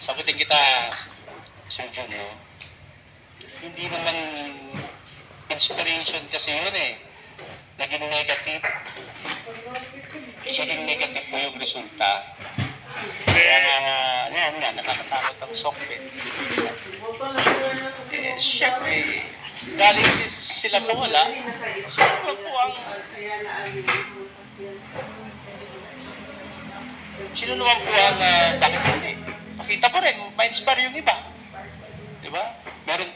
sagutin kita, Sir John, no? Hindi naman inspiration kasi yun eh. Naging negative. Naging negative po yung resulta. Kaya yan nga, nakakatakot ang Sokbet. Eh, syempre, galing sila sa wala, sino po ang... Sino naman po ang bakit hindi? Pakita po rin, ma-inspire yung iba. Di ba? Meron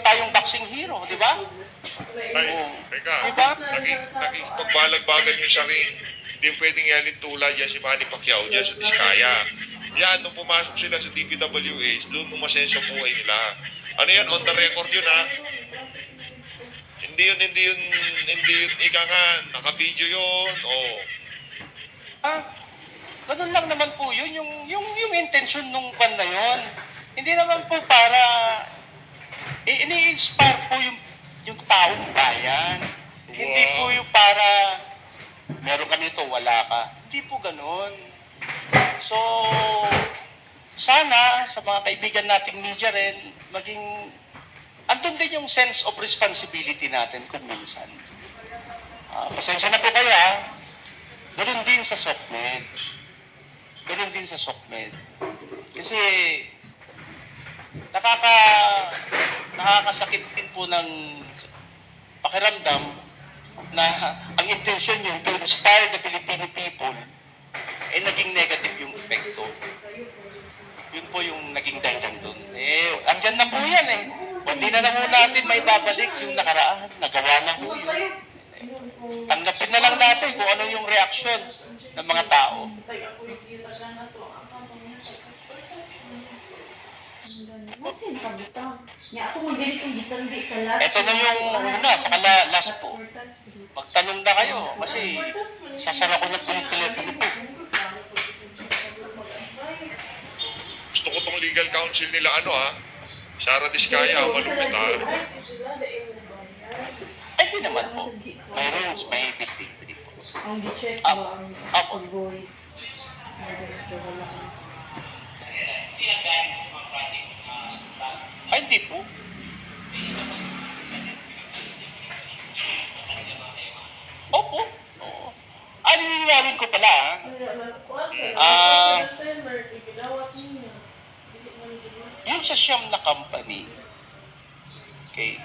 tayong boxing hero, di ba? Ay, teka, Diba? pagbalagbagan yung sarili. Hindi pwedeng yanin tulad yan si Manny Pacquiao dyan sa Diskaya. Yan, nung pumasok sila sa DPWH, doon umasenso ang buhay nila. Ano yan, on the record yun ha? Hindi yun, ika nga, naka-video yun, oh. Ganun lang naman po yun, yung intention nung kan na yun. Hindi naman po para, ini-inspire po yung taong bayan. Wow. Hindi po yung para, meron kami ito, wala ka. Hindi po ganun. So, sana sa mga kaibigan nating media rin, andun din yung sense of responsibility natin kung minsan. Pasensya na po kayo ha. Ganun din sa SOCMED. Ganun din sa SOCMED. Kasi nakakasakit din po ng pakiramdam na ang intention nyo to inspire the Filipino people ay naging negative yung epekto. Yun po yung naging dahilan doon. Andyan na po yan eh. Hindi na lang natin may babalik yung nakaraan. Nagawa na po yun. Tanggapin na lang natin kung ano yung reaksyon ng mga tao. Masin ka butang. Nga ako magalit ang gitan di sa last. Ito na yung una, sa last po. Magtanong na kayo kasi sasara ko na po yung telepono po. Gusto ko tong legal counsel nila, Sara Diskaya, malupit ha. Ay, di naman po. May rules, may big po. Ang gi-check Apo. ba ang Apo. pag-boy? Ay, hindi po. Opo. Oo. Ninilawin ko pala yung sa siyam na company. Okay.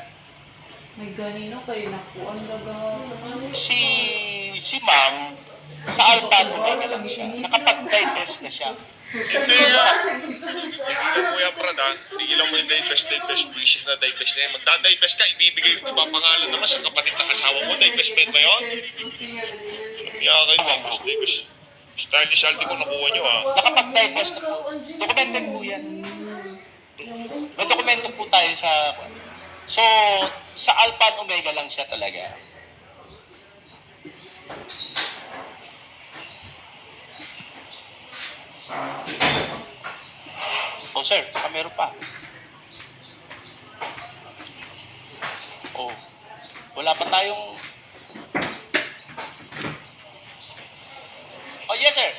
May ganino kayo nakuan daga. Si ma'am, sa Alpha Omega lang siya. Nakapag-divest na siya. Hindi yan. Tigilan mo yan, Brad, ha? Tigilan mo yung divest buwisit na divest na yan. Magda-divest ka, ibibigay ko ipapangalan naman sa kapatid ng asawa mo. Divestment na yun. Kaya kayo, divest. Stylish salty ko nakuha nyo, ha? Nakapag-divest na po. Documented po yan. May dokumento po tayo sa... So, sa Alpha Omega lang siya talaga. Oh, sir, meron pa. Oh, wala pa tayong... Oh, yes, sir.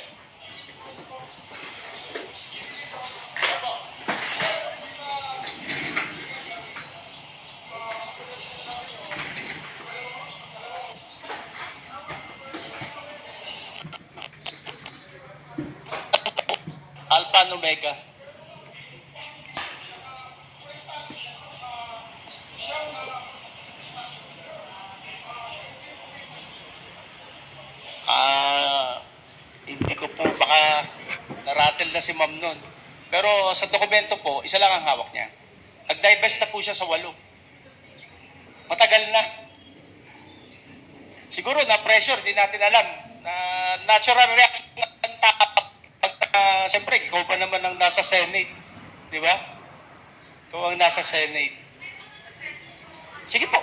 Alpha and Omega. Hindi ko po baka naratel na si ma'am nun. Pero sa dokumento po, isa lang ang hawak niya. Nag-divest na po siya sa 8. Matagal na. Siguro na-pressure, di natin alam. Na natural reaction ng tao. Siyempre, ikaw ba naman ang nasa Senate? Di ba? Ikaw ang nasa Senate. Sige po.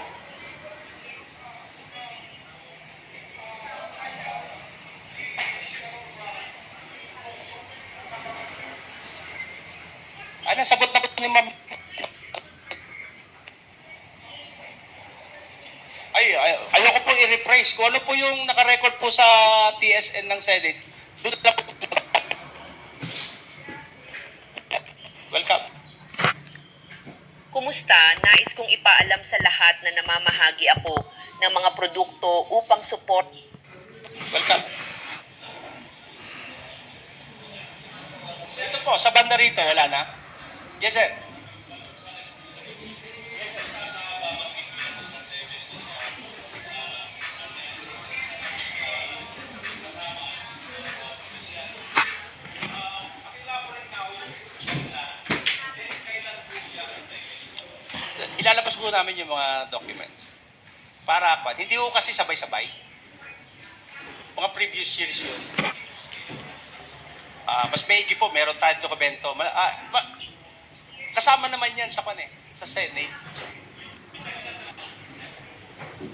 Ano, sagot na po ni ma'am. Ayoko po i-rephrase. Kung ano po yung nakarecord po sa TSN ng Senate, doon na po. Welcome. Kumusta? Nais kong ipaalam sa lahat na namamahagi ako ng mga produkto upang support. Welcome. Ito po, sa banda rito, wala na? Yes, sir. Ilalabas po namin yung mga documents. Para pa, hindi ko kasi sabay-sabay. Mga previous years yun. Mas maigi po, meron tayong dokumento. Kasama naman yan sa sa Senate.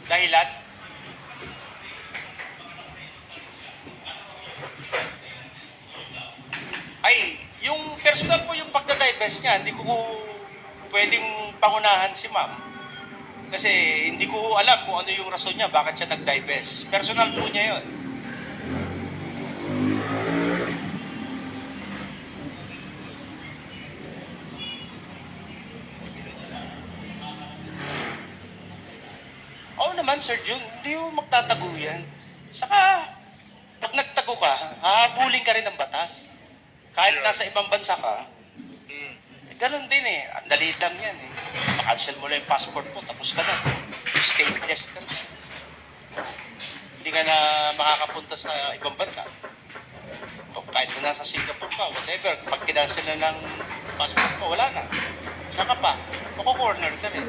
Dahilan? Ay, yung personal po yung pagdadivest niya, hindi ko pwedeng pangunahan si ma'am. Kasi hindi ko alam kung ano yung rason niya, bakit siya nag-divest. Personal po niya yun. Oo naman, Sir Jun, hindi mo magtatago yan. Saka, pag nagtago ka, hahabulin ka rin ng batas. Kahit nasa ibang bansa ka, ganun din eh. Ang dali lang yan eh. Makancel mo lang yung passport mo, tapos ka na. Stateless ka na. Hindi ka na makakapunta sa ibang bansa. O kahit na nasa Singapore ka, whatever. Pag kinancel na ng passport mo, wala na. Saka pa, mako-corner ka rin.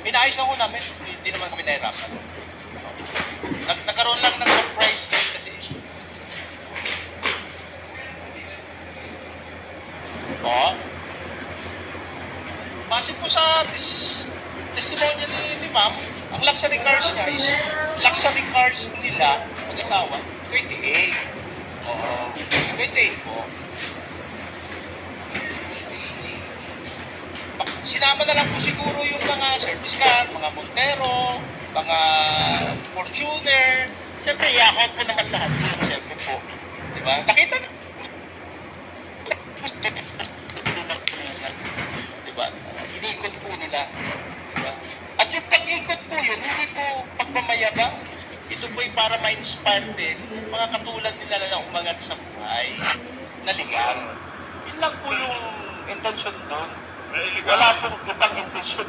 Pinaayos ako namin, hindi naman kami nahirapan. Nagkaroon lang ng surprise din kasi. Oo. Base po sa testimonya ni ma'am, ang luxury cars niya is luxury cars nila, mag-asawa, 28. Oo. 28 po. Sinama na lang po siguro yung mga service car, mga Montero, mga Fortuner. Siyempre, yakot po naman lahat yun. Siyempre po. Diba? Nakita na. Diba? Inikot po nila. Diba? At yung pag-ikot po yun, hindi po pagmamayabang. Ito po ay para ma-inspire din mga katulad nila na umangat sa buhay na legal. Yun lang po yung intention doon. Wala pong ibang intensyon.